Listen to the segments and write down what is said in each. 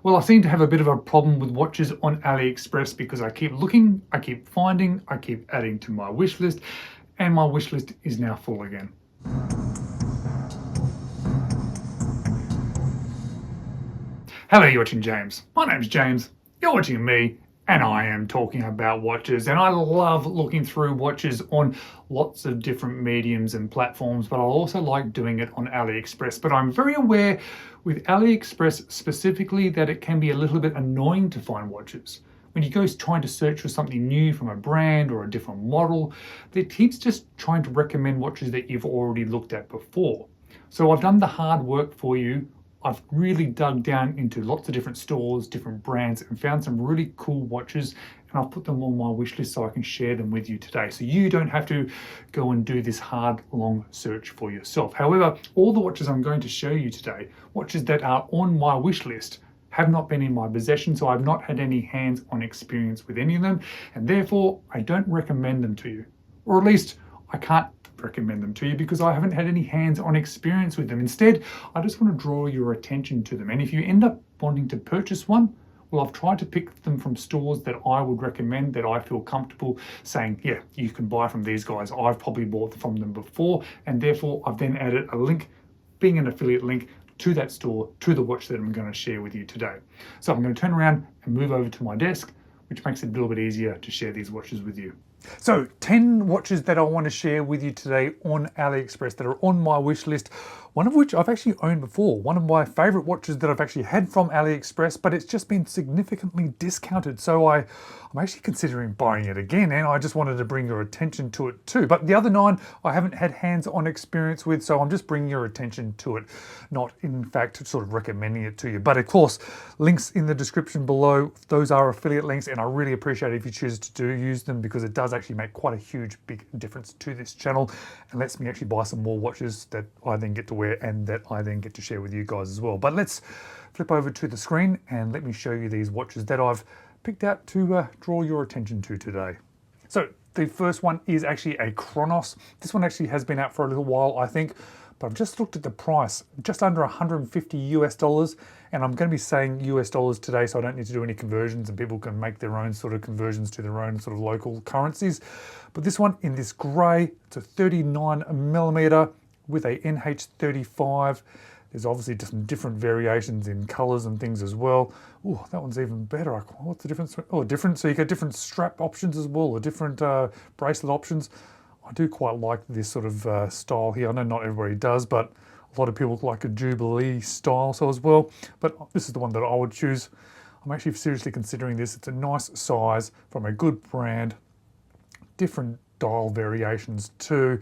Well, I seem to have a bit of a problem with watches on Aliexpress because I keep looking, I keep finding, I keep adding to my wish list, and my wish list is now full again. Hello, you're watching James. My name's James, you're watching me, and I am talking about watches. And I love looking through watches on lots of different mediums and platforms, but I also like doing it on Aliexpress. But I'm very aware with Aliexpress specifically that it can be a little bit annoying to find watches. When you go trying to search for something new from a brand or a different model, it keeps just trying to recommend watches that you've already looked at before. So I've done the hard work for you. I've really dug down into lots of different stores, different brands, and found some really cool watches, and I've put them on my wish list so I can share them with you today. So you don't have to go and do this hard, long search for yourself. However, all the watches I'm going to show you today, watches that are on my wish list, have not been in my possession, so I've not had any hands-on experience with any of them, and therefore I don't recommend them to you. Or at least I can't recommend them to you because I haven't had any hands-on experience with them. Instead, I just want to draw your attention to them. And if you end up wanting to purchase one, well, I've tried to pick them from stores that I would recommend, that I feel comfortable saying, yeah, you can buy from these guys. I've probably bought from them before, and therefore I've then added a link, being an affiliate link, to that store, to the watch that I'm going to share with you today. So I'm going to turn around and move over to my desk, which makes it a little bit easier to share these watches with you. So 10 watches that I want to share with you today on Aliexpress that are on my wish list, one of which I've actually owned before. One of my favorite watches that I've actually had from Aliexpress, but it's just been significantly discounted. So I'm actually considering buying it again, and I just wanted to bring your attention to it too. But the other 9 I haven't had hands-on experience with, so I'm just bringing your attention to it, not in fact sort of recommending it to you. But of course, links in the description below, those are affiliate links, and I really appreciate it if you choose to use them because it does actually make quite a huge big difference to this channel and lets me actually buy some more watches that I then get to wear and that I then get to share with you guys as well. But let's flip over to the screen and let me show you these watches that I've picked out to draw your attention to today. So the first one is actually a Kronos. This one actually has been out for a little while, I think, but I've just looked at the price, just under 150 US dollars, and I'm going to be saying US dollars today so I don't need to do any conversions and people can make their own sort of conversions to their own sort of local currencies. But this one in this grey, it's a 39mm with a NH35. There's obviously just different variations in colours and things as well. Oh, that one's even better. What's the difference? Oh, different. So you get different strap options as well, or different bracelet options. I do quite like this sort of style here. I know not everybody does, but a lot of people like a Jubilee style so as well. But this is the one that I would choose. I'm actually seriously considering this. It's a nice size from a good brand. Different dial variations too.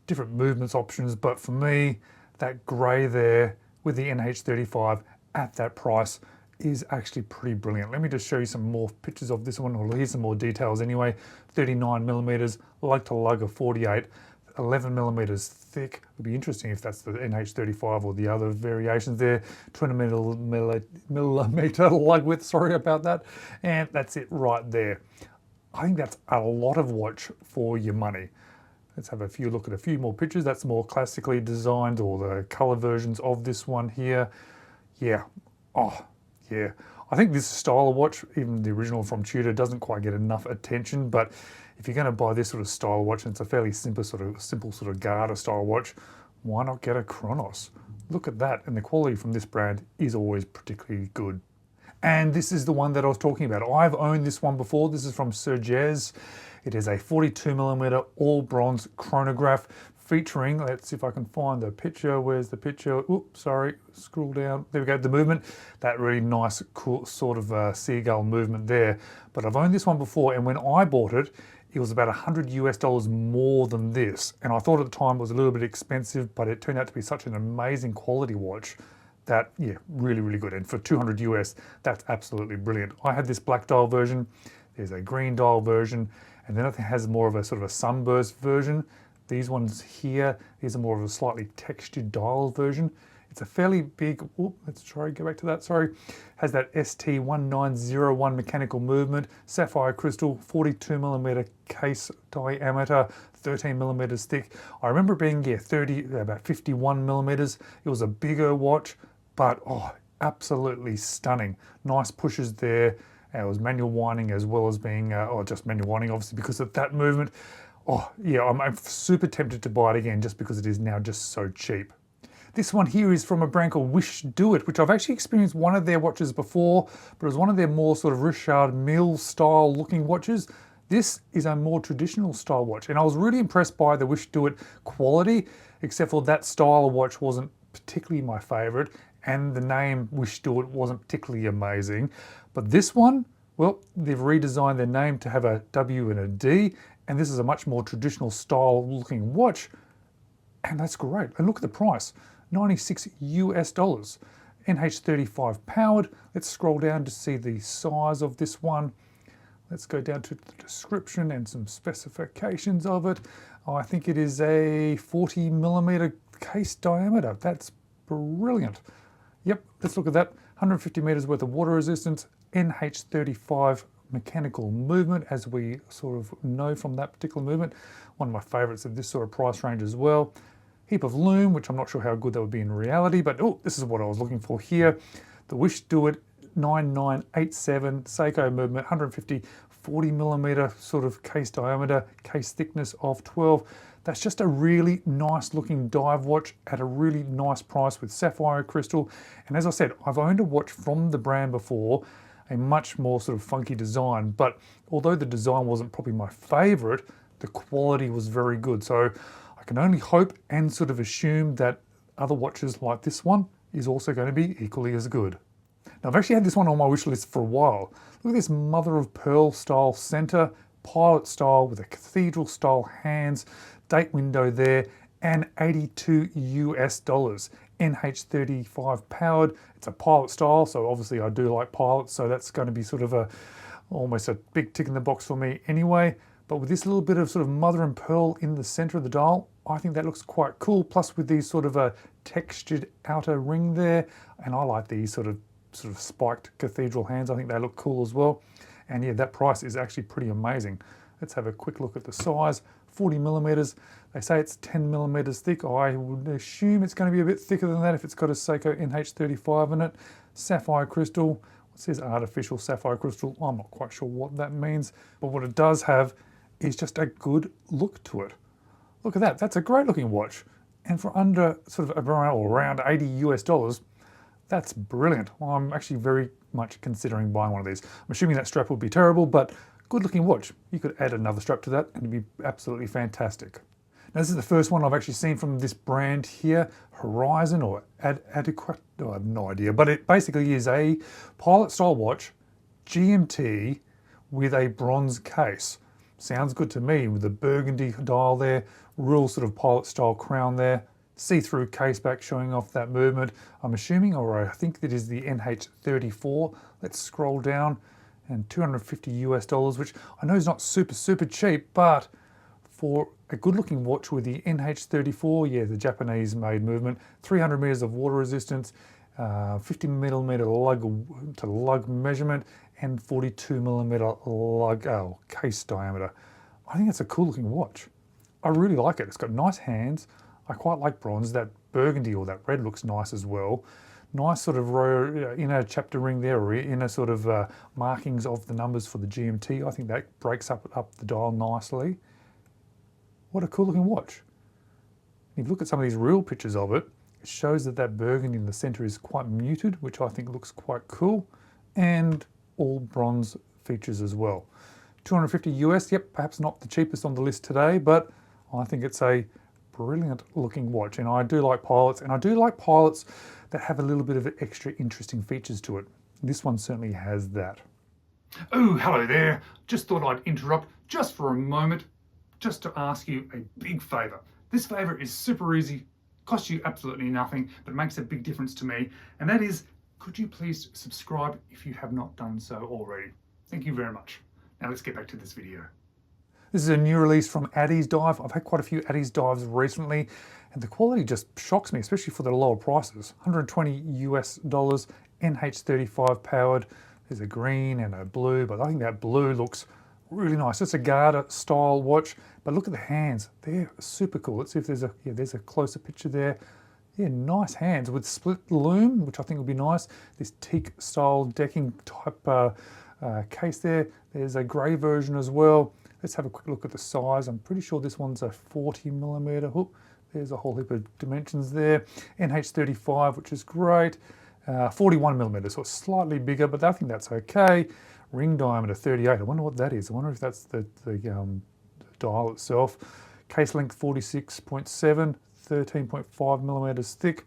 Different movements options. But for me, that grey there with the NH35 at that price is actually pretty brilliant. Let me just show you some more pictures of this one, or here's some more details anyway. 39mm, lug to lug of 48, 11mm thick. It'd be interesting if that's the NH35 or the other variations there. 20mm lug width, sorry about that. And that's it right there. I think that's a lot of watch for your money. Let's have a look at a few more pictures. That's more classically designed, or the color versions of this one here. Yeah, oh, yeah. I think this style of watch, even the original from Tudor, doesn't quite get enough attention, but if you're gonna buy this sort of style watch, and it's a fairly simple sort of Garter style watch, why not get a Kronos? Look at that, and the quality from this brand is always particularly good. And this is the one that I was talking about. I've owned this one before. This is from Sugess. It is a 42mm all bronze chronograph featuring, let's see if I can find the picture. Where's the picture? Oops, sorry, scroll down. There we go, the movement. That really nice, cool sort of seagull movement there. But I've owned this one before, and when I bought it, it was about 100 US dollars more than this. And I thought at the time it was a little bit expensive, but it turned out to be such an amazing quality watch that, yeah, really, really good. And for 200 US, that's absolutely brilliant. I had this black dial version. There's a green dial version, and then it has more of a sort of a sunburst version. These ones here, these are more of a slightly textured dial version. It's a fairly big, let's try to go back to that, sorry. Has that ST1901 mechanical movement, sapphire crystal, 42mm case diameter, 13mm thick. I remember it being, yeah, about 51mm. It was a bigger watch, but oh, absolutely stunning. Nice pushes there. It was manual winding as well as being, or just manual winding obviously because of that movement. Oh yeah, I'm super tempted to buy it again just because it is now just so cheap. This one here is from a brand called Wishdoit, which I've actually experienced one of their watches before, but it was one of their more sort of Richard Mille style looking watches. This is a more traditional style watch, and I was really impressed by the Wishdoit quality, except for that style of watch wasn't particularly my favorite, and the name Wishdoit wasn't particularly amazing. But this one, well, they've redesigned their name to have a W and a D, and this is a much more traditional style looking watch, and that's great. And look at the price, $96 US. NH35 powered. Let's scroll down to see the size of this one. Let's go down to the description and some specifications of it. Oh, I think it is a 40mm case diameter. That's brilliant. Yep, let's look at that. 150 meters worth of water resistance, NH35 mechanical movement, as we sort of know from that particular movement. One of my favorites of this sort of price range as well. Heap of lume, which I'm not sure how good that would be in reality, but oh, this is what I was looking for here. The Wishdoit 9987 Seiko movement, 150 40mm sort of case diameter, case thickness of 12. That's just a really nice looking dive watch at a really nice price with sapphire crystal. And as I said, I've owned a watch from the brand before, a much more sort of funky design, but although the design wasn't probably my favorite, the quality was very good. So I can only hope and sort of assume that other watches like this one is also going to be equally as good. Now, I've actually had this one on my wish list for a while. Look at this mother of pearl style center, pilot style with a cathedral style hands, date window there, and $82 US. NH35 powered. It's a pilot style, so obviously I do like pilots, so that's going to be sort of almost a big tick in the box for me anyway. But with this little bit of sort of mother and pearl in the center of the dial, I think that looks quite cool. Plus with these sort of a textured outer ring there, and I like these sort of spiked cathedral hands. I think they look cool as well. And yeah, that price is actually pretty amazing. Let's have a quick look at the size. 40mm. They say it's 10mm thick. I would assume it's going to be a bit thicker than that if it's got a Seiko NH35 in it. Sapphire crystal. It says artificial sapphire crystal. I'm not quite sure what that means, but what it does have is just a good look to it. Look at that. That's a great looking watch. And for under sort of around $80 US, that's brilliant. I'm actually very much considering buying one of these. I'm assuming that strap would be terrible, but good looking watch. You could add another strap to that and it'd be absolutely fantastic. Now this is the first one I've actually seen from this brand here, Horizon or Aquatico, I have no idea, but it basically is a pilot style watch, GMT, with a bronze case. Sounds good to me with the burgundy dial there, real sort of pilot style crown there, see-through case back showing off that movement. I'm assuming, or I think that is the NH34. Let's scroll down, and $250 US, which I know is not super cheap, but for a good looking watch with the NH34, yeah, the Japanese made movement, 300 meters of water resistance, 50mm lug to lug measurement, and 42mm lug case diameter. I think it's a cool looking watch. I really like it. It's got nice hands. I quite like bronze. That burgundy or that red looks nice as well. Nice sort of inner chapter ring there, or inner sort of markings of the numbers for the GMT. I think that breaks up the dial nicely. What a cool looking watch. If you look at some of these real pictures of it, it shows that that burgundy in the center is quite muted, which I think looks quite cool, and all bronze features as well. 250 US, yep, perhaps not the cheapest on the list today, but I think it's a brilliant looking watch. And I do like pilots, and I do like pilots that have a little bit of extra interesting features to it. This one certainly has that. Oh, hello there. Just thought I'd interrupt just for a moment, just to ask you a big favor. This favor is super easy, costs you absolutely nothing, but makes a big difference to me. And that is, could you please subscribe if you have not done so already? Thank you very much. Now let's get back to this video. This is a new release from Addies Dive. I've had quite a few Addies Dives recently, and the quality just shocks me, especially for the lower prices. $120 US, NH35 powered. There's a green and a blue, but I think that blue looks really nice. It's a Garda style watch, but look at the hands. They're super cool. Let's see if there's a closer picture there. Yeah, nice hands with split loom, which I think will be nice. This teak style decking type case there. There's a grey version as well. Let's have a quick look at the size. I'm pretty sure this one's a 40mm hook. There's a whole heap of dimensions there. NH35, which is great. 41mm, so it's slightly bigger, but I think that's okay. Ring diameter 38. I wonder what that is. I wonder if that's the dial itself. Case length 46.7, 13.5mm thick.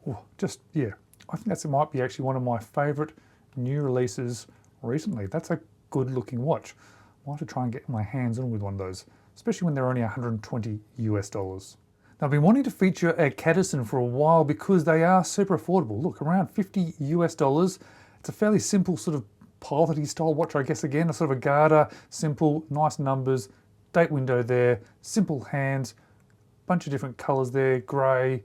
Oh, just, yeah, I think that might be actually one of my favourite new releases recently. That's a good looking watch. I'll have to try and get my hands on with one of those, especially when they're only $120 US. Now, I've been wanting to feature a Cadisen for a while because they are super affordable. Look, around $50 US. It's a fairly simple sort of piloty style watch, I guess, again, a sort of a Garter, simple, nice numbers, date window there, simple hands, bunch of different colors there, grey,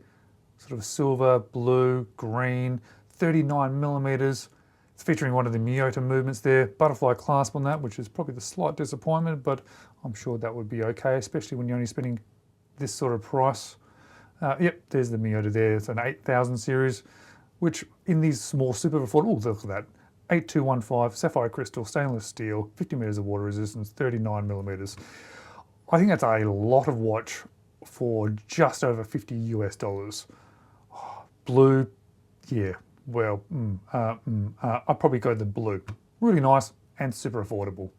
sort of silver, blue, green, 39mm. It's featuring one of the Miyota movements there, butterfly clasp on that, which is probably the slight disappointment, but I'm sure that would be okay, especially when you're only spending this sort of price. Yep, there's the Miyota there. It's an 8000 series, which in these small super affordable, look at that, 8215, sapphire crystal, stainless steel, 50 meters of water resistance, 39mm. I think that's a lot of watch for just over $50 US. Oh, blue, yeah, well, I'd probably go the blue. Really nice and super affordable.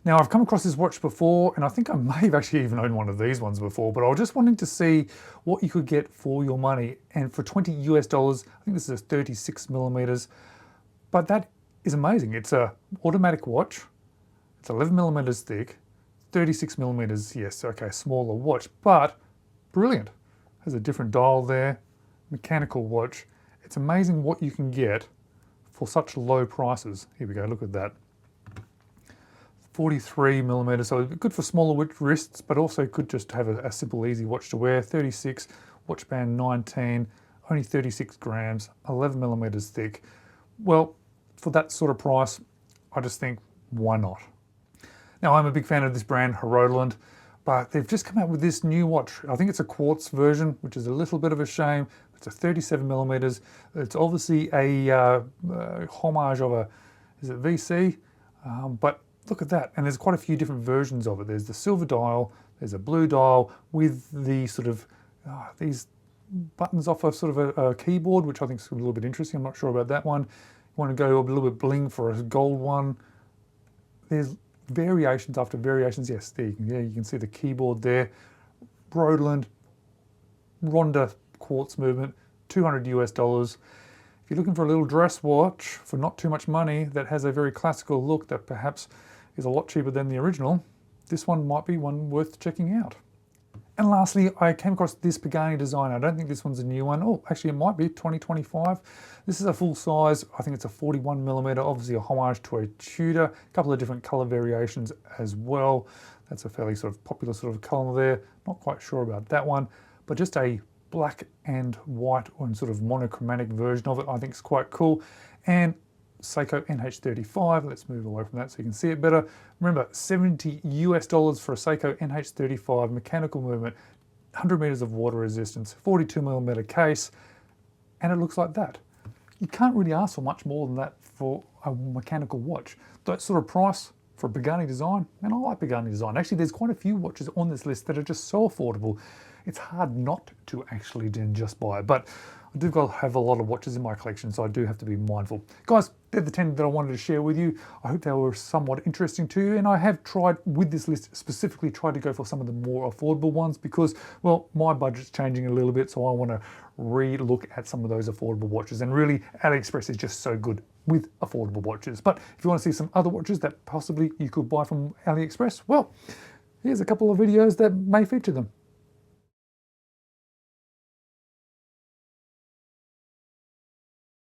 Now, I've come across this watch before, and I think I may have actually even owned one of these ones before, but I was just wanting to see what you could get for your money. And for $20 US, I think this is a 36mm, but that is amazing. It's a automatic watch. It's 11mm thick, 36mm, yes, okay, smaller watch, but brilliant. Has a different dial there, mechanical watch. It's amazing what you can get for such low prices. Here we go, look at that. 43mm, so good for smaller wrists, but also could just have a simple, easy watch to wear. 36, watch band 19, only 36 grams, 11mm thick. Well, for that sort of price, I just think, why not? Now, I'm a big fan of this brand, Hruodland, but they've just come out with this new watch. I think it's a quartz version, which is a little bit of a shame. It's a 37mm. It's obviously a homage of a, is it VC? But look at that, and there's quite a few different versions of it. There's the silver dial, there's a blue dial with the sort of, these buttons off of sort of a keyboard, which I think is a little bit interesting. I'm not sure about that one. You want to go a little bit bling for a gold one. There's variations after variations. Yes, there you can see the keyboard there. Hruodland, Ronda quartz movement, $200 US. If you're looking for a little dress watch for not too much money that has a very classical look that perhaps is a lot cheaper than the original, this one might be one worth checking out. And lastly, I came across this Pagani Design. I don't think this one's a new one. Oh, actually it might be 2025. This is a full size. I think it's a 41mm, obviously a homage to a Tudor. A couple of different color variations as well. That's a fairly sort of popular sort of color there. Not quite sure about that one, but just a black and white and sort of monochromatic version of it, I think is quite cool. And Seiko NH35, let's move away from that so you can see it better. Remember, $70 US for a Seiko NH35 mechanical movement, 100 meters of water resistance, 42mm case, and it looks like that. You can't really ask for much more than that for a mechanical watch. That sort of price for a Pagani Design, and I like Pagani Design. Actually, there's quite a few watches on this list that are just so affordable. It's hard not to actually then just buy it, but I do have a lot of watches in my collection, so I do have to be mindful. Guys, they're the 10 that I wanted to share with you. I hope they were somewhat interesting to you, and I have tried, with this list, specifically tried to go for some of the more affordable ones because, well, my budget's changing a little bit, so I want to re-look at some of those affordable watches. And really, Aliexpress is just so good with affordable watches. But if you want to see some other watches that possibly you could buy from Aliexpress, well, here's a couple of videos that may feature them.